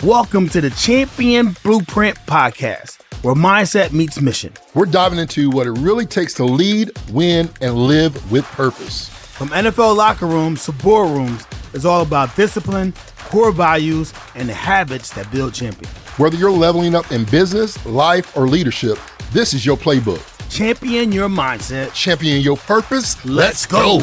Welcome to the Champion Blueprint Podcast, where mindset meets mission. We're diving into what it really takes to lead, win, and live with purpose. From NFL locker rooms to boardrooms, it's all about discipline, core values, and the habits that build champions. Whether you're leveling up in business, life, or leadership, this is your playbook. Champion your mindset. Champion your purpose. Let's go.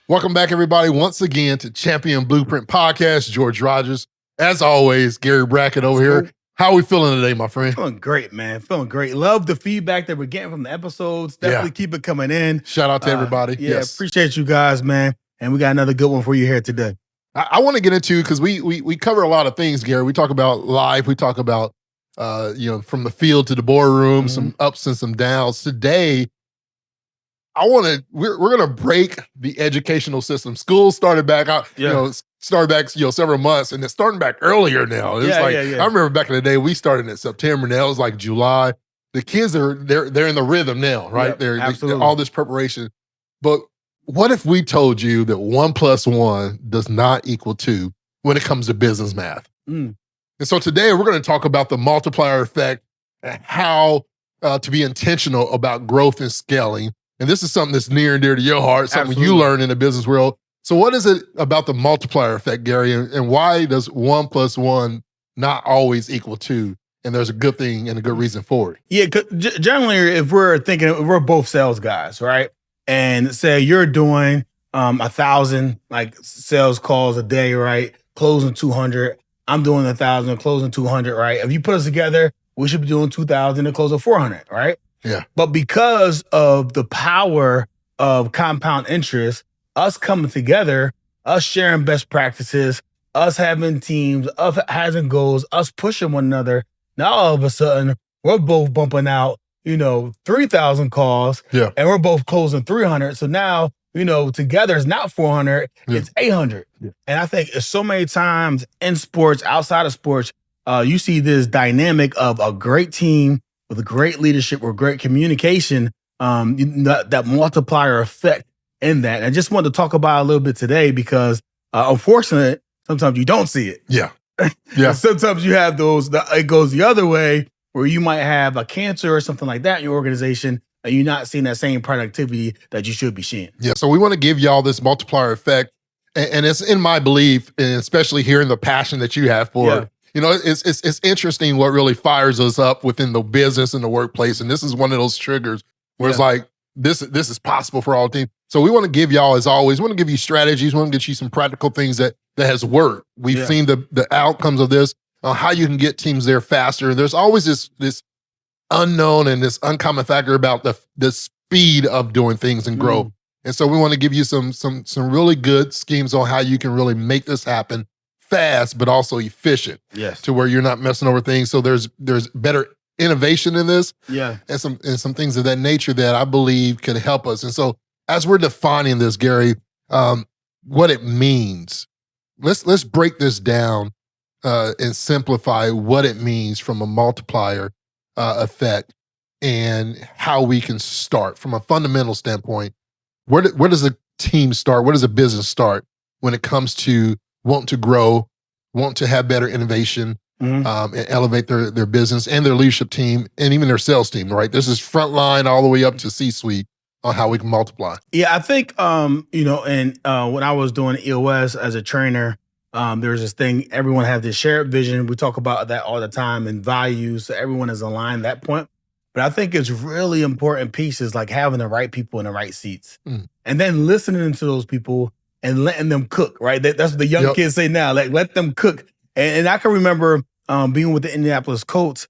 Welcome back, everybody, once again to Champion Blueprint Podcast. George Rogers. As always, Gary Brackett over here. How are we feeling today, my friend? Feeling great, man. Feeling great. Love the feedback that we're getting from the episodes. Definitely keep it coming in. Shout out to everybody. Yes. Appreciate you guys, man. And we got another good one for you here today. I want to get into, because we cover a lot of things, Gary. We talk about life. We talk about, from the field to the boardroom, some ups and some downs. Today, we're going to break the educational system. School started back out, several months, and it's starting back earlier now. It's I remember back in the day, we started in September. Now it's like July. The kids they're in the rhythm now, right? They're all this preparation. But what if we told you that 1 + 1 does not equal 2 when it comes to business math? And so today we're going to talk about the multiplier effect and how to be intentional about growth and scaling. And this is something that's near and dear to your heart, something you learn in the business world. So what is it about the multiplier effect, Gary? And why does 1 + 1 not always equal 2? And there's a good thing and a good reason for it. Yeah, generally, if we're both sales guys, right? And say you're doing 1,000 like sales calls a day, right? Closing 200. I'm doing 1,000, closing 200, right? If you put us together, we should be doing 2,000 to close 400, right? Yeah. But because of the power of compound interest, us coming together, us sharing best practices, us having teams, us having goals, us pushing one another, now all of a sudden we're both bumping out, 3,000 calls, and we're both closing 300. So now, together it's not 400, it's 800. Yeah. And I think so many times in sports, outside of sports, you see this dynamic of a great team with a great leadership or great communication, that multiplier effect in that. And I just wanted to talk about it a little bit today because, unfortunately, sometimes you don't see it. Yeah. Sometimes you have it goes the other way where you might have a cancer or something like that in your organization and you're not seeing that same productivity that you should be seeing. Yeah, so we want to give y'all this multiplier effect. And it's in my belief, and especially hearing the passion that you have for it. It's interesting what really fires us up within the business and the workplace. And this is one of those triggers where it's like, this is possible for all teams. So we want to give y'all, as always, we want to give you strategies. We want to get you some practical things that has worked. We've seen the outcomes of this, how you can get teams there faster. There's always this unknown and this uncommon factor about the speed of doing things and growth. And so we want to give you some really good schemes on how you can really make this happen fast, but also efficient. Yes. To where you're not messing over things. So there's better innovation in this. Yeah. And some things of that nature that I believe could help us. And so as we're defining this, Gary, what it means, let's break this down and simplify what it means from a multiplier effect and how we can start from a fundamental standpoint. Where does a team start? Where does a business start when it comes to want to grow, want to have better innovation, and elevate their business and their leadership team and even their sales team, right? This is frontline all the way up to C-suite on how we can multiply. Yeah, I think, when I was doing EOS as a trainer, there's this thing, everyone has this shared vision. We talk about that all the time and values. So everyone is aligned at that point. But I think it's really important pieces like having the right people in the right seats and then listening to those people and letting them cook, right? That's what the young kids say now, like let them cook. And I can remember being with the Indianapolis Colts,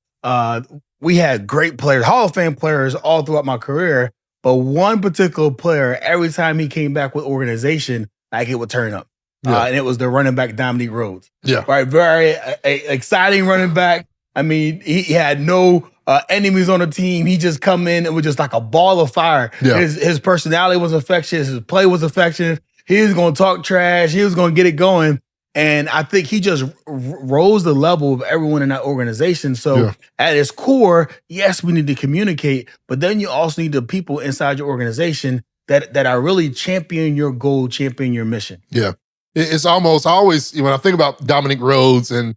we had great players, Hall of Fame players all throughout my career. But one particular player, every time he came back with organization, like it would turn up. And it was the running back, Dominique Rhodes. Yeah. Right. Very exciting running back. I mean, he had no enemies on the team. He just come in and was just like a ball of fire. Yeah. His personality was infectious. His play was infectious. He was going to talk trash. He was going to get it going. And I think he just rose the level of everyone in that organization. So at its core, yes, we need to communicate, but then you also need the people inside your organization that are really champion your goal, champion your mission. Yeah. It's almost always, when I think about Dominic Rhodes and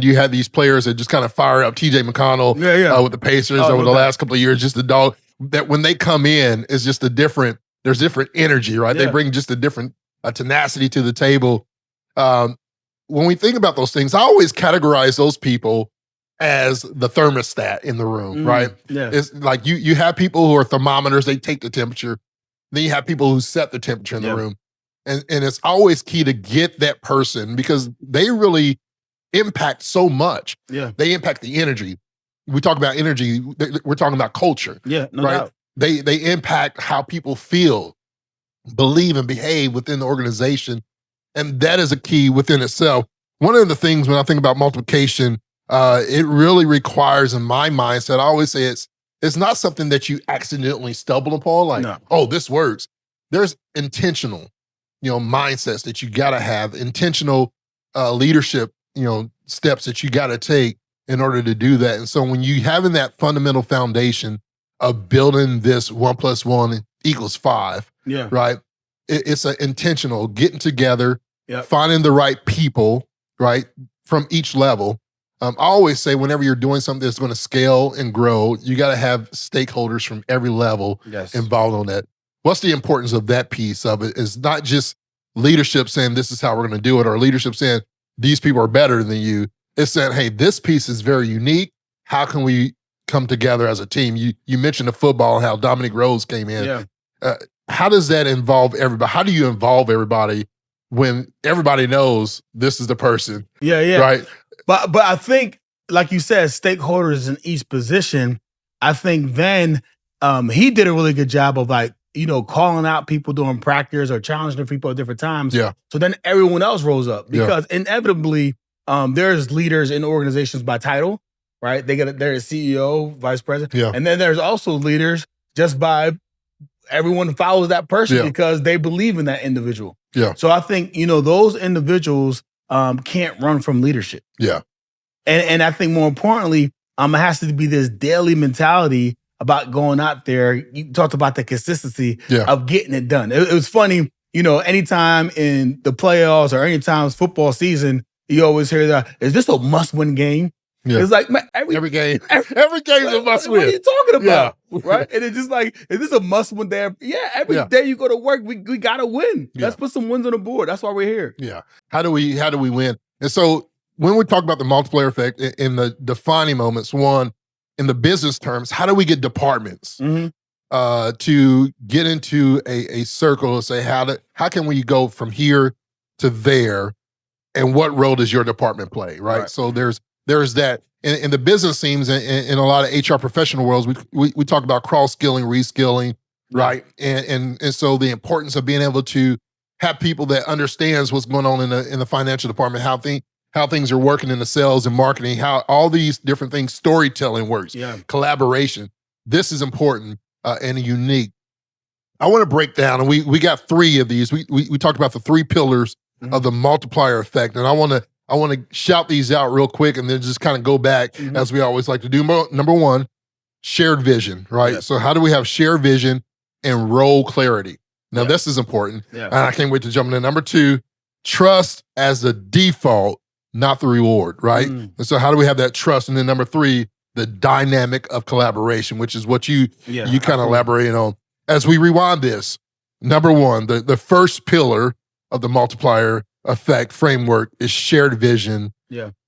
you had these players that just kind of fire up TJ McConnell with the Pacers over the last couple of years, just the dog that when they come in is just there's different energy, right? They bring just a different tenacity to the table. When we think about those things, I always categorize those people as the thermostat in the room, right? Yeah. It's like you have people who are thermometers, they take the temperature. Then you have people who set the temperature in the room. And it's always key to get that person because they really impact so much. Yeah. They impact the energy. We talk about energy, we're talking about culture. Yeah, no right? doubt. They impact how people feel, believe, and behave within the organization. And that is a key within itself. One of the things when I think about multiplication, it really requires, in my mindset, I always say it's not something that you accidentally stumble upon, like, oh, this works. There's intentional, mindsets that you gotta have, intentional leadership, steps that you gotta take in order to do that. And so when you having that fundamental foundation of building this 1 + 1 = 5, right? It's an intentional getting together, finding the right people, right, from each level. I always say whenever you're doing something that's going to scale and grow, you got to have stakeholders from every level involved on that. What's the importance of that piece of it? Is not just leadership saying this is how we're going to do it, or leadership saying these people are better than you. It's saying, hey, this piece is very unique. How can we come together as a team? You mentioned the football, how Dominic Rhodes came in. How does that involve everybody? How do you involve everybody when everybody knows this is the person? Right? But I think, like you said, stakeholders in each position, I think then he did a really good job of calling out people during practice or challenging people at different times. So then everyone else rose up because inevitably there's leaders in organizations by title, right? There's CEO, vice president. And then there's also leaders just by everyone follows that person because they believe in that individual. So I think, those individuals can't run from leadership. And I think more importantly, it has to be this daily mentality about going out there. You talked about the consistency of getting it done. It was funny, anytime in the playoffs or anytime football season, you always hear that, is this a must-win game? It's like, man, every game, every game's a must win. What are you talking about? Right? And it's just like, is this a must win day? Yeah, every day you go to work, we gotta win. Let's put some wins on the board. That's why we're here. How do we win? And so when we talk about the multiplier effect in the defining moments, one, in the business terms, how do we get departments to get into a circle and say, how can we go from here to there? And what role does your department play? Right. So there's that. In the business teams, in a lot of HR professional worlds, we talk about cross-skilling, reskilling, right? And so the importance of being able to have people that understands what's going on in the financial department, how things are working in the sales and marketing, how all these different things, storytelling works, collaboration. This is important and unique. I want to break down, and we got 3 of these. We talked about the 3 pillars of the multiplier effect, and I want to shout these out real quick and then just kind of go back as we always like to do. Number 1, shared vision, right? So how do we have shared vision and role clarity? Now this is important. And I can't wait to jump into number 2, trust as the default, not the reward, right? And so how do we have that trust? And then number 3, the dynamic of collaboration, which is what you kind of elaborated on. As we rewind this, number 1, the first pillar of the multiplier effect framework is shared vision,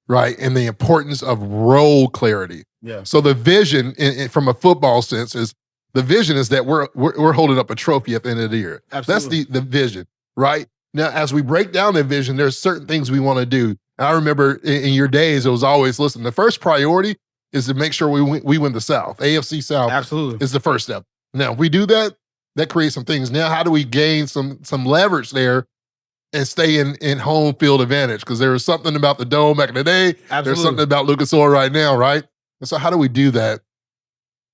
right? And the importance of role clarity. So the vision, from a football sense, is the vision is that we're holding up a trophy at the end of the year. Absolutely. That's the vision, right? Now, as we break down the vision, there's certain things we want to do. And I remember in your days, it was always, listen, the first priority is to make sure we win the South. AFC South is the first step. Now, if we do that, that creates some things. Now, how do we gain some leverage there and stay in home field advantage? Because there was something about the Dome back in the day. There's something about Lucas Oil right now, right? And so how do we do that?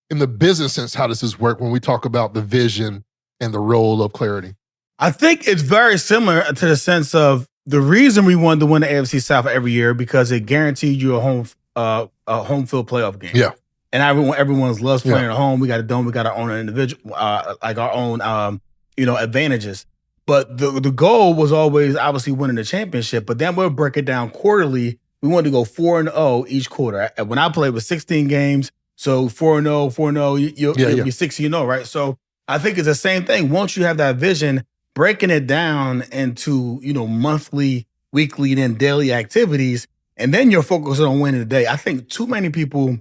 In the business sense, how does this work when we talk about the vision and the role of clarity? I think it's very similar to the sense of the reason we wanted to win the AFC South every year because it guaranteed you a home field playoff game. And everyone loves playing at home. We got a dome. We got our own individual, like our own, advantages. But the goal was always obviously winning the championship. But then we'll break it down quarterly. We wanted to go 4-0 each quarter. When I played with 16 games, so 4-0, 4-0, you'll be 6-0, right? So I think it's the same thing. Once you have that vision, breaking it down into, monthly, weekly, then daily activities, and then you're focused on winning the day. I think too many people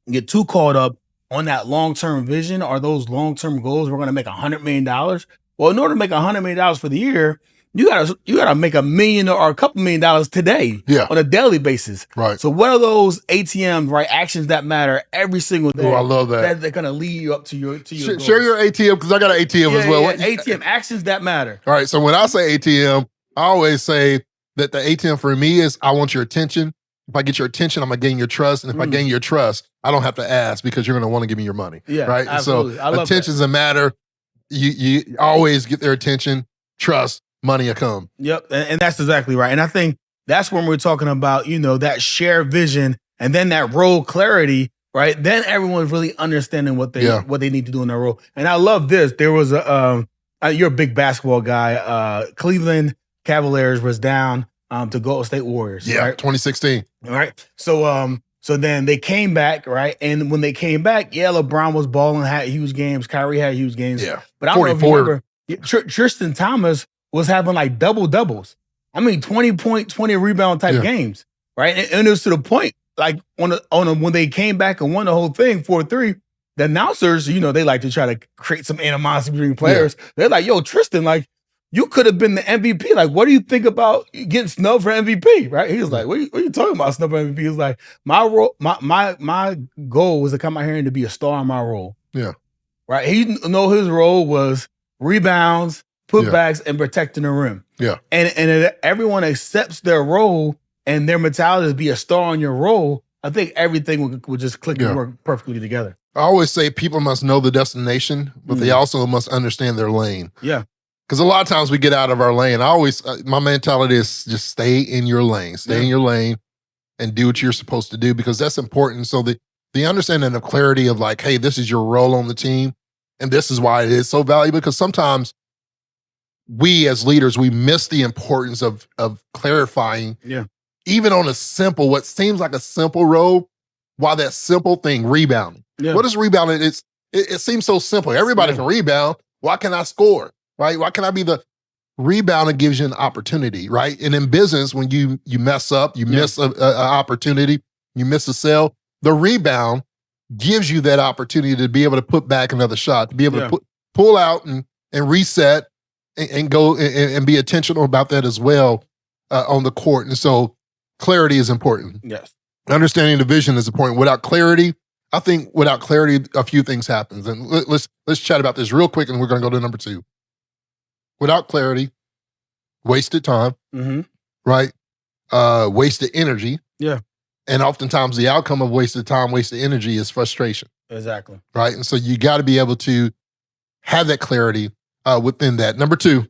get too caught up on that long-term vision or those long-term goals. We're going to make $100 million. Well, in order to make $100 million for the year, you gotta make $1 million or a couple $1 million today on a daily basis. Right. So what are those ATMs, right? Actions that matter every single day. Oh, I love that. They're gonna lead you up to your goals. Share your ATM, because I got an ATM as well. Yeah, ATM actions that matter. All right. So when I say ATM, I always say that the ATM for me is I want your attention. If I get your attention, I'm gonna gain your trust. And if I gain your trust, I don't have to ask because you're gonna want to give me your money. Yeah. Right. Absolutely. So attention's a matter. You always get their attention, trust, money will come. Yep. And that's exactly right. And I think that's when we're talking about, that shared vision and then that role clarity, right? Then everyone's really understanding what they need to do in their role. And I love this. There was you're a big basketball guy. Cleveland Cavaliers was down to Golden State Warriors. Yeah, right? 2016. All right. So then they came back, right? And when they came back, LeBron was balling, had huge games. Kyrie had huge games. Yeah. But I don't know if you remember, Tristan Thomas was having like double-doubles. I mean, 20 point, 20 rebound type games, right? And it was to the point, like when they came back and won the whole thing 4-3, the announcers, they like to try to create some animosity between players. Yeah. They're like, yo, Tristan, like, you could have been the MVP. Like, what do you think about getting snubbed for MVP? Right? He was like, what are you talking about, snubbed for MVP? He was like, my role, my goal was to come out here and to be a star in my role. Yeah. Right? He know his role was rebounds, putbacks, and protecting the rim. Yeah. And if everyone accepts their role and their mentality is be a star on your role, I think everything will just click and work perfectly together. I always say people must know the destination, but they also must understand their lane. Yeah. Because a lot of times we get out of our lane. I always, my mentality is just stay in your lane. Stay in your lane and do what you're supposed to do, because that's important. So the understanding of clarity of like, hey, this is your role on the team and this is why it is so valuable. Because sometimes we as leaders, we miss the importance of clarifying, even on a simple, what seems like a simple role, why that simple thing, rebounding. Yeah. What is rebounding? It seems so simple. Everybody can rebound. Why can't I score? Right? Why can't I be the rebounder? Gives you an opportunity, right? And in business, when you mess up, you miss an opportunity, you miss a sale, the rebound gives you that opportunity to be able to put back another shot, to be able to pull out and reset and go and be intentional about that as well on the court. And so clarity is important. Yes. Understanding the vision is important. Without clarity, I think without clarity, a few things happens. And let's chat about this real quick, and we're going to go to number 2. Without clarity, wasted time, right? Wasted energy. Yeah. And oftentimes the outcome of wasted time, wasted energy is frustration. Exactly. Right? And so you got to be able to have that clarity within that. Number 2,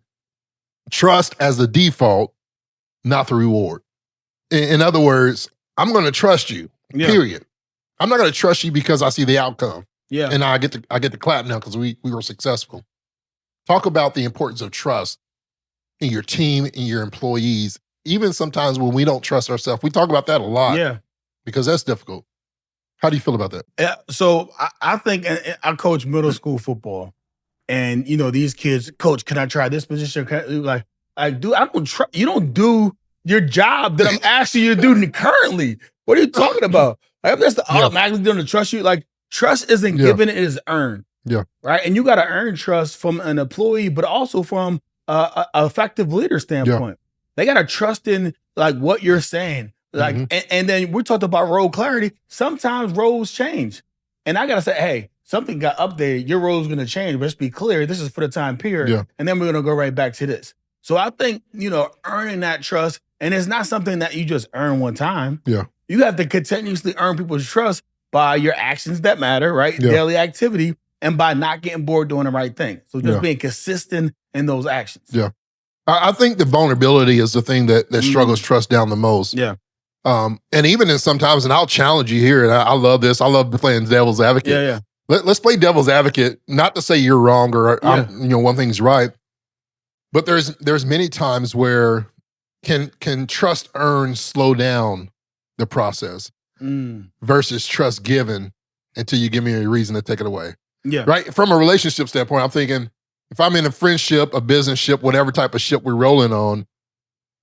trust as the default, not the reward. In other words, I'm going to trust you, period. I'm not going to trust you because I see the outcome. Yeah. And I get to clap now because we were successful. Talk about the importance of trust in your team, in your employees. Even sometimes when we don't trust ourselves, we talk about that a lot. Yeah. Because that's difficult. How do you feel about that? Yeah. So I think I coach middle school football, and these kids, coach, can I try this position? Like, dude, I don't try. You don't do your job that I'm asking you to do currently. What are you talking about? Like, that's the automatically going to trust you. Like, trust isn't given; it is earned. Yeah. Right. And you got to earn trust from an employee, but also from a effective leader standpoint. They got to trust in like what you're saying. Like, and then we talked about role clarity. Sometimes roles change. And I got to say, hey, something got updated. Your role is going to change. But let's be clear. This is for the time period. Yeah. And then we're going to go right back to this. So I think, earning that trust, and it's not something that you just earn one time. Yeah. You have to continuously earn people's trust by your actions that matter, right? Yeah. Daily activity. And by not getting bored doing the right thing. So just being consistent in those actions. Yeah. I think the vulnerability is the thing that struggles trust down the most. Yeah. And even in sometimes, and I'll challenge you here, and I love this. I love playing devil's advocate. Yeah. Let's play devil's advocate, not to say you're wrong or one thing's right. But there's many times where can trust earned slow down the process versus trust given until you give me a reason to take it away. Yeah. Right? From a relationship standpoint, I'm thinking if I'm in a friendship, a business ship, whatever type of ship we're rolling on,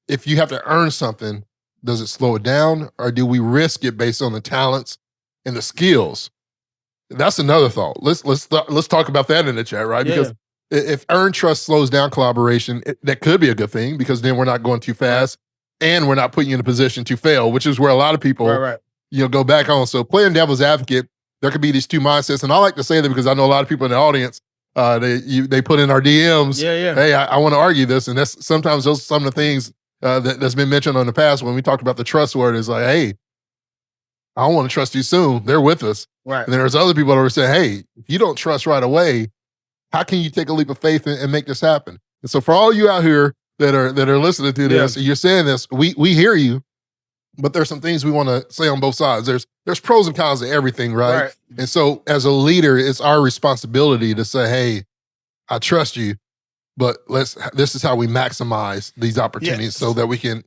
if you have to earn something, does it slow it down or do we risk it based on the talents and the skills? That's another thought. Let's talk about that in the chat, right? Yeah. Because if earned trust slows down collaboration, that could be a good thing because then we're not going too fast and we're not putting you in a position to fail, which is where a lot of people go back on. So playing devil's advocate, there could be these two mindsets. And I like to say that because I know a lot of people in the audience, they put in our DMs, hey, I want to argue this. And that's sometimes those some of the things that's been mentioned in the past when we talked about the trust word is like, hey, I don't want to trust you soon. They're with us. Right. And then there's other people that are saying, hey, if you don't trust right away, how can you take a leap of faith and make this happen? And so for all you out here that are listening to this, and you're saying this, we hear you, but there's some things we want to say on both sides. There's pros and cons to everything, right? And so as a leader, it's our responsibility to say, hey, I trust you, but this is how we maximize these opportunities so that we can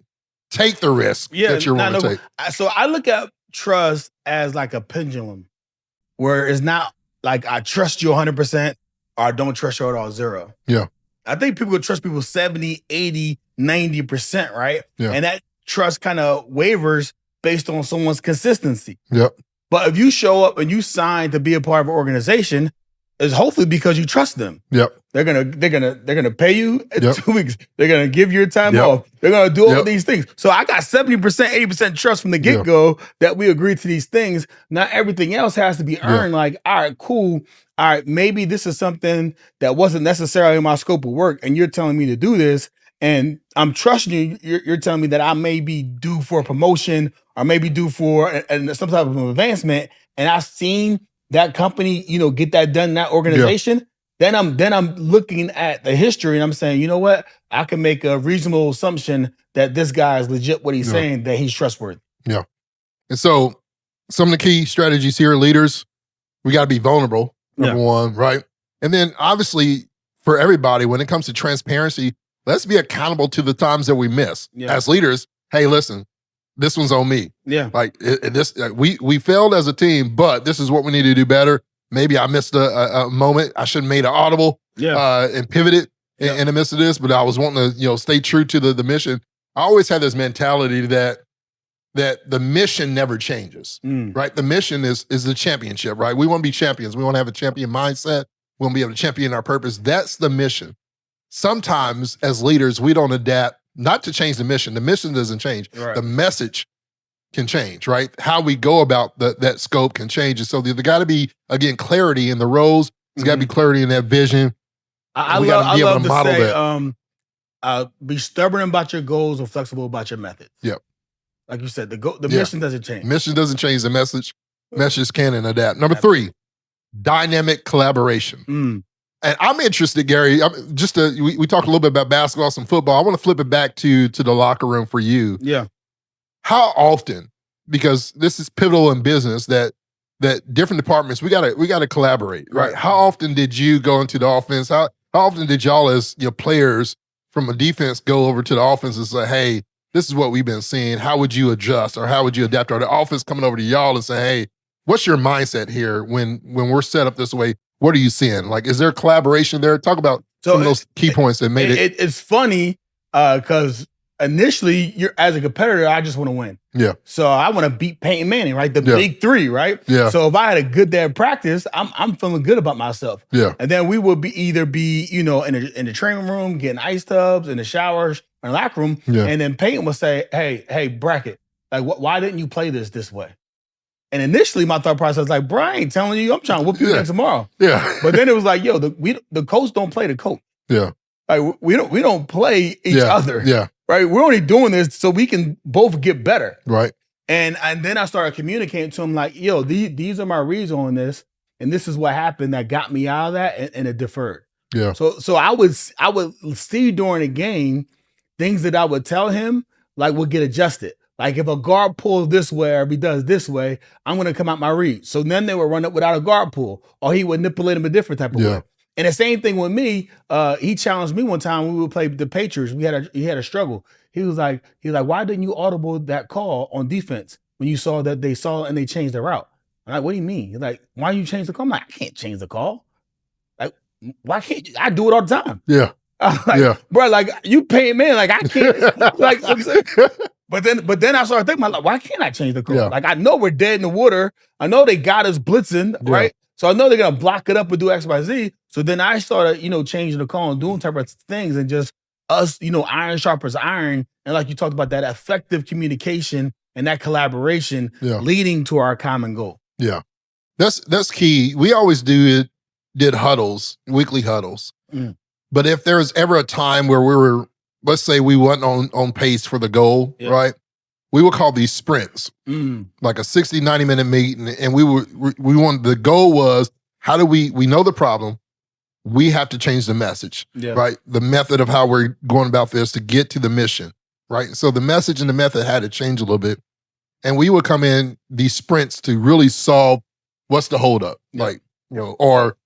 take the risk that you're willing to take. So I look at trust as like a pendulum where it's not like I trust you 100% or I don't trust you at all, 0. Yeah. I think people would trust people 70, 80, 90%, right? Yeah. And that trust kind of wavers based on someone's consistency. Yep. But if you show up and you sign to be a part of an organization, it's hopefully because you trust them. Yep. They're gonna pay you in 2 weeks. They're gonna give you time off. They're gonna do all these things. So I got 70%, 80% trust from the get-go that we agree to these things. Not everything else has to be earned. Like, all right, cool. All right, maybe this is something that wasn't necessarily in my scope of work, and you're telling me to do this, and I'm trusting you. You're telling me that I may be due for a promotion or maybe due for some type of advancement, and I've seen that company, get that done in that organization. Then I'm looking at the history and I'm saying, you know what? I can make a reasonable assumption that this guy is legit what he's saying, that he's trustworthy. Yeah. And so some of the key strategies here, leaders, we got to be vulnerable, number one, right? And then obviously for everybody, when it comes to transparency, let's be accountable to the times that we miss. As leaders, hey, listen, this one's on me. Yeah. Like we failed as a team, but this is what we need to do better. Maybe I missed a moment. I should have made an audible and pivoted in the midst of this, but I was wanting to, stay true to the mission. I always had this mentality that the mission never changes, right? The mission is the championship, right? We want to be champions. We want to have a champion mindset. We want to be able to champion our purpose. That's the mission. Sometimes as leaders, we don't adapt, not to change the mission. The mission doesn't change. Right. The message can change, right? How we go about that scope can change. And so there got to be, again, clarity in the roles. There's got to be clarity in that vision. We got to be able to model that. Be stubborn about your goals and flexible about your methods. Yep. Like you said, the mission doesn't change. Mission doesn't change. The message can and adapt. Number 3, dynamic collaboration. And I'm interested, Gary, we talked a little bit about basketball, some football. I want to flip it back to the locker room for you. Yeah. How often, because this is pivotal in business, that different departments, we gotta collaborate, right? How often did you go into the offense? How often did y'all as players from a defense go over to the offense and say, hey, this is what we've been seeing. How would you adjust or how would you adapt? Or the offense coming over to y'all and say, hey, what's your mindset here when we're set up this way? What are you seeing? Like, is there collaboration there? Talk about some of those key points that made it. It's funny because initially, as a competitor, I just want to win. Yeah. So I want to beat Peyton Manning, right? The big 3, right? Yeah. So if I had a good day of practice, I'm feeling good about myself. Yeah. And then we would either be in the training room, getting ice tubs, in the showers, in the locker room. Yeah. And then Peyton would say, hey, Brackett, like, why didn't you play this way? And initially, my thought process was like, bro, I ain't telling you, I'm trying to whoop you again tomorrow. Yeah. But then it was like, yo, the coach don't play the coach. Yeah. Like we don't play each other. Yeah. Right. We're only doing this so we can both get better. Right. And then I started communicating to him like, yo, these are my reads on this. And this is what happened that got me out of that and it deferred. Yeah. So I would see during the game things that I would tell him like would get adjusted. Like if a guard pulls this way or if he does this way, I'm going to come out my read. So then they would run up without a guard pull or he would manipulate him a different type of way. And the same thing with me. He challenged me one time when we would play the Patriots. He had a struggle. He was like, why didn't you audible that call on defense when you saw that they saw it and they changed their route? I'm like, what do you mean? He's like, why you change the call? I'm like, I can't change the call. Like, why can't you? I do it all the time. Yeah. Like, bro, like you pay man, like I can't. Like I'm saying. But then I started thinking, like, why can't I change the call? Yeah. Like I know we're dead in the water. I know they got us blitzing, right? So I know they're gonna block it up and do X, Y, Z. So then I started, changing the call and doing type of things, and just us, iron sharpens iron, and like you talked about that effective communication and that collaboration leading to our common goal. Yeah, that's key. We always did huddles, weekly huddles. But if there was ever a time where we were, let's say we wasn't on pace for the goal, right? We would call these sprints, like a 60, 90-minute meeting. And we wanted, the goal was, how do we know the problem? We have to change the message, right? The method of how we're going about this to get to the mission, right? So the message and the method had to change a little bit. And we would come in these sprints to really solve what's the holdup, like, or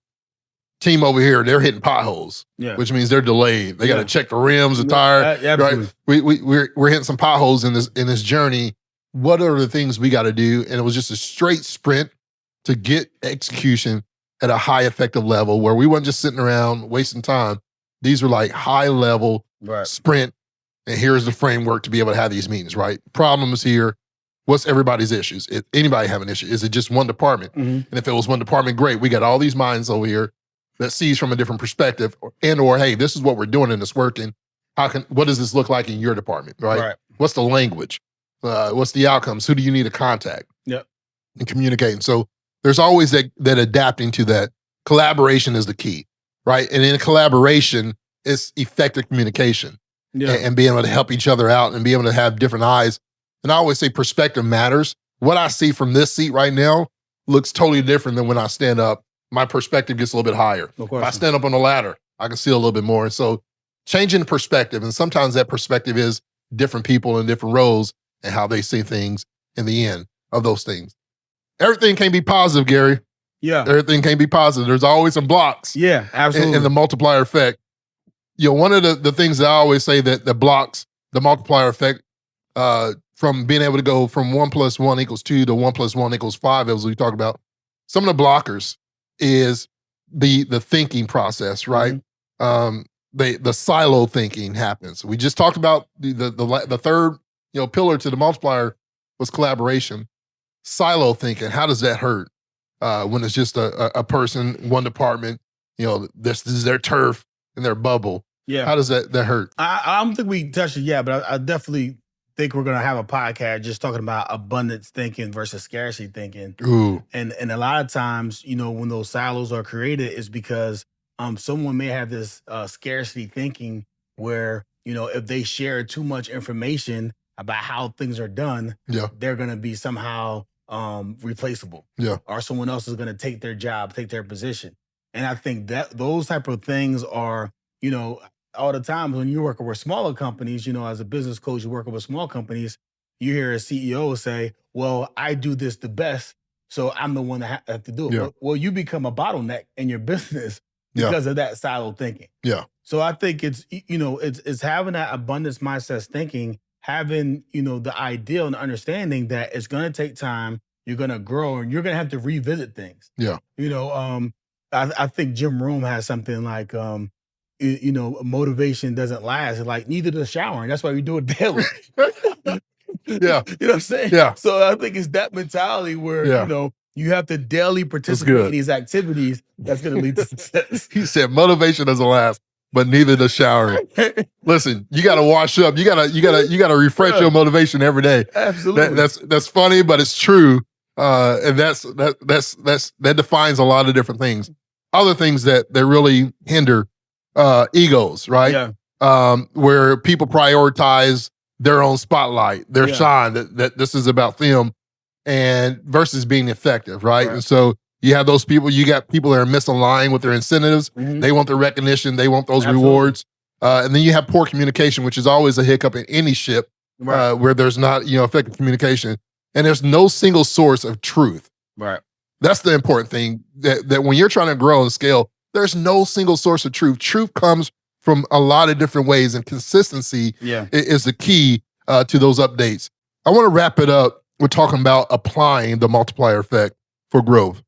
team over here, they're hitting potholes, which means they're delayed. They got to check the rims, the tire, right? We're hitting some potholes in this journey. What are the things we got to do? And it was just a straight sprint to get execution at a high effective level where we weren't just sitting around wasting time. These were like high level sprint. And here's the framework to be able to have these meetings, right? Problems here. What's everybody's issues? If anybody have an issue? Is it just one department? And if it was one department, great. We got all these minds over here that sees from a different perspective, or hey, this is what we're doing and it's working. What does this look like in your department, right? What's the language? What's the outcomes? Who do you need to contact? And communicating. So there's always that adapting to that. Collaboration is the key, right? And in collaboration, it's effective communication and being able to help each other out and be able to have different eyes. And I always say perspective matters. What I see from this seat right now looks totally different than when I stand up. My perspective gets a little bit higher. If I stand up on the ladder, I can see a little bit more. And so changing perspective, and sometimes that perspective is different people in different roles and how they see things in the end of those things. Everything can't be positive, Gary. Everything can't be positive. There's always some blocks. Absolutely. In the multiplier effect. One of the things that I always say that blocks the multiplier effect from being able to go from 1 + 1 = 2 to 1 + 1 = 5, as we talk about, some of the blockers is the thinking process, right? The silo thinking happens. We just talked about the third pillar to the multiplier was collaboration. Silo thinking, how does that hurt when it's just a person, one department? This is their turf and their bubble. How does that hurt? I don't think we touched it but I definitely think we're gonna have a podcast just talking about abundance thinking versus scarcity thinking. And a lot of times, when those silos are created, is because someone may have this scarcity thinking where if they share too much information about how things are done, they're gonna be somehow replaceable. Or someone else is gonna take their job, take their position. And I think that those type of things are, all the time when you're working with smaller companies, as a business coach, you're working with small companies, you hear a CEO say, well, I do this the best, so I'm the one that have to do it. Well, you become a bottleneck in your business because of that silo thinking. So I think it's, it's having that abundance mindset thinking, having, the ideal and understanding that it's going to take time, you're going to grow, and you're going to have to revisit things. I think Jim Rohn has something like, motivation doesn't last. It's like neither does showering. That's why we do it daily. You know what I'm saying? So I think it's that mentality where, you have to daily participate in these activities that's going to lead to success. He said motivation doesn't last, but neither does showering. Listen, you got to wash up. You got to refresh your motivation every day. Absolutely. That's funny, but it's true. And that defines a lot of different things. Other things that really hinder egos, right? Where people prioritize their own spotlight, their shine, that this is about them, and versus being effective, right? And so you have those people, you got people that are misaligned with their incentives. They want the recognition, they want those rewards. And then you have poor communication, which is always a hiccup in any ship where there's not, effective communication. And there's no single source of truth. That's the important thing, that when you're trying to grow and scale, There's no single source of truth. Truth comes from a lot of different ways, and consistency is the key to those updates. I want to wrap it up. We're talking about applying the multiplier effect for growth.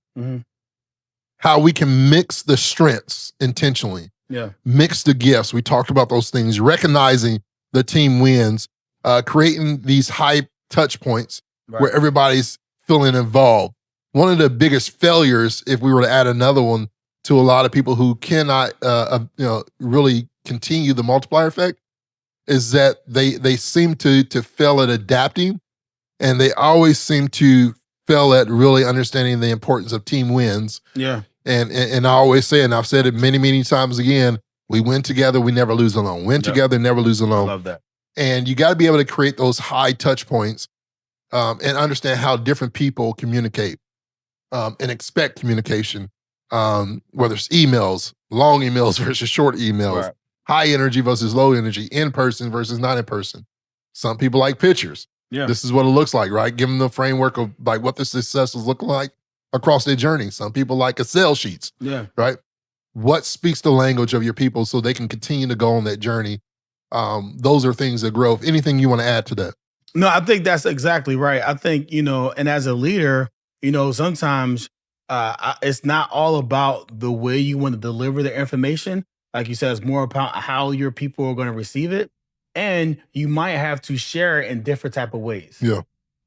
How we can mix the strengths intentionally. Mix the gifts. We talked about those things, recognizing the team wins, creating these high touch points where everybody's feeling involved. One of the biggest failures, if we were to add another one to a lot of people who cannot really continue the multiplier effect, is that they seem to fail at adapting, and they always seem to fail at really understanding the importance of team wins. And I always say, and I've said it many, many times again, we win together, we never lose alone. Win together, never lose alone. I love that. And you got to be able to create those high touch points and understand how different people communicate and expect communication, whether it's emails, long emails versus short emails, high energy versus low energy, in person versus not in person. Some people like pictures. This is what it looks like, right? Give them the framework of like what the success is looking like across their journey. Some people like Excel sheets, right? What speaks the language of your people so they can continue to go on that journey? Those are things that grow. Anything you want to add to that? No, I think that's exactly right. I think, and as a leader, sometimes it's not all about the way you want to deliver the information. Like you said, it's more about how your people are going to receive it. And you might have to share it in different type of ways.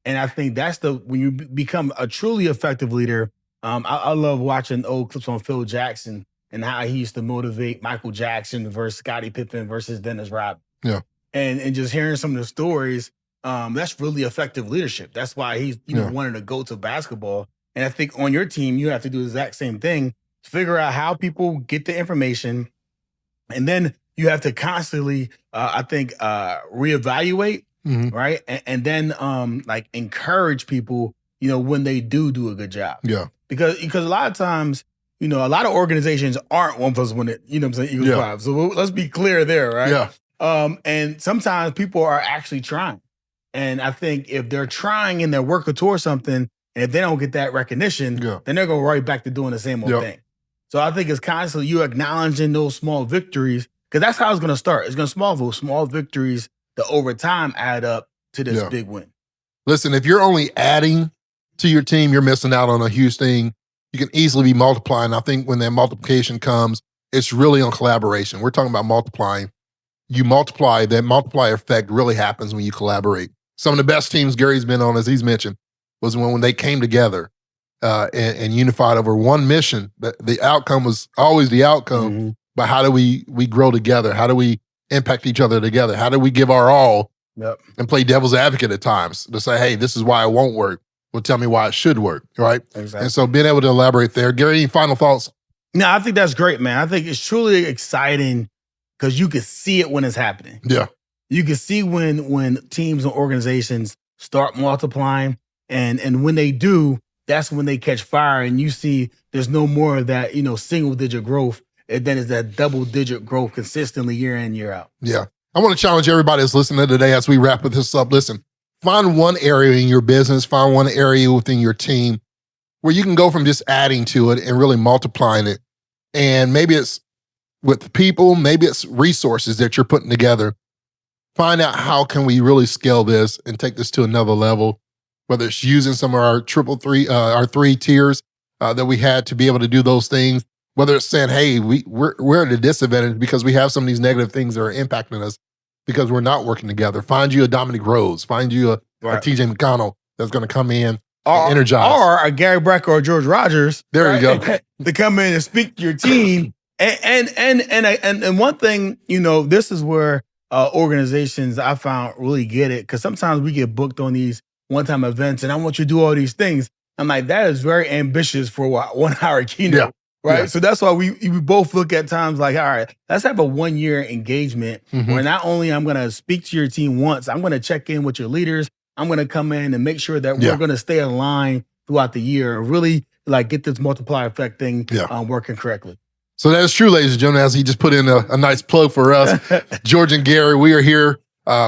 And I think that's when you become a truly effective leader. I love watching old clips on Phil Jackson and how he used to motivate Michael Jackson versus Scottie Pippen versus Dennis Rodman. And just hearing some of the stories, that's really effective leadership. That's why he's wanting to go to basketball. And I think on your team, you have to do the exact same thing. Figure out how people get the information, and then you have to constantly, reevaluate. Right. And then like encourage people, when they do a good job. Because a lot of times, a lot of organizations aren't 1+1, equals 5. So let's be clear there, right? And sometimes people are actually trying. And I think if they're trying and they're working towards something, and if they don't get that recognition, then they're going right back to doing the same old thing. So I think it's constantly you acknowledging those small victories, because that's how it's going to start. It's going to small victories that over time add up to this big win. Listen, if you're only adding to your team, you're missing out on a huge thing. You can easily be multiplying. I think when that multiplication comes, it's really on collaboration. We're talking about multiplying. You multiply, that multiplier effect really happens when you collaborate. Some of the best teams Gary's been on, as he's mentioned, was when they came together and unified over one mission. The outcome was always the outcome, but how do we grow together? How do we impact each other together? How do we give our all and play devil's advocate at times to say, hey, this is why it won't work. Well, tell me why it should work, right? Exactly. And so being able to elaborate there. Gary, any final thoughts? No, I think that's great, man. I think it's truly exciting because you can see it when it's happening. You can see when teams and organizations start multiplying, and when they do, that's when they catch fire, and you see there's no more of that, single-digit growth, and then it's that double-digit growth consistently year in, year out. I want to challenge everybody that's listening today as we wrap this up. Listen, find one area in your business, find one area within your team where you can go from just adding to it and really multiplying it. And maybe it's with people, maybe it's resources that you're putting together. Find out how can we really scale this and take this to another level, whether it's using some of our our three tiers that we had to be able to do those things, whether it's saying, hey, we're at a disadvantage because we have some of these negative things that are impacting us because we're not working together. Find you a Dominic Rose, find you a TJ McConnell that's going to come in and energize. Or a Gary Brackett or George Rogers. There you go. To come in and speak to your team. And one thing, this is where organizations I found really get it, because sometimes we get booked on these one-time events and I want you to do all these things. I'm like, that is very ambitious for a 1 hour keynote. Right. So that's why we both look at times like, all right, let's have a 1 year engagement where not only I'm going to speak to your team once, I'm going to check in with your leaders. I'm going to come in and make sure that we're going to stay aligned throughout the year and really like get this multiplier effect thing working correctly. So that is true, ladies and gentlemen, as he just put in a nice plug for us. George and Gary, we are here.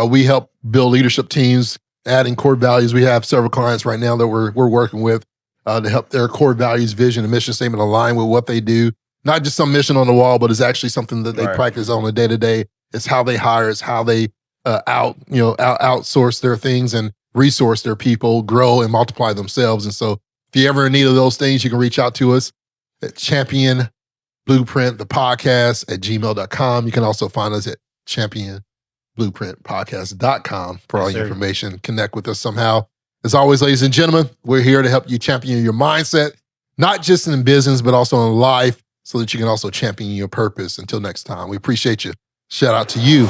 We help build leadership teams, adding core values. We have several clients right now that we're working with to help their core values, vision, and mission statement align with what they do. not just some mission on the wall, but it's actually something that they practice on a day-to-day. It's how they hire, it's how they outsource their things and resource their people, grow and multiply themselves. And so if you're ever in need of those things, you can reach out to us at Champion Blueprint, the podcast at gmail.com. You can also find us at championblueprintpodcast.com for all your information. Connect with us somehow. As always, ladies and gentlemen, we're here to help you champion your mindset, not just in business, but also in life, so that you can also champion your purpose. Until next time, we appreciate you. Shout out to you.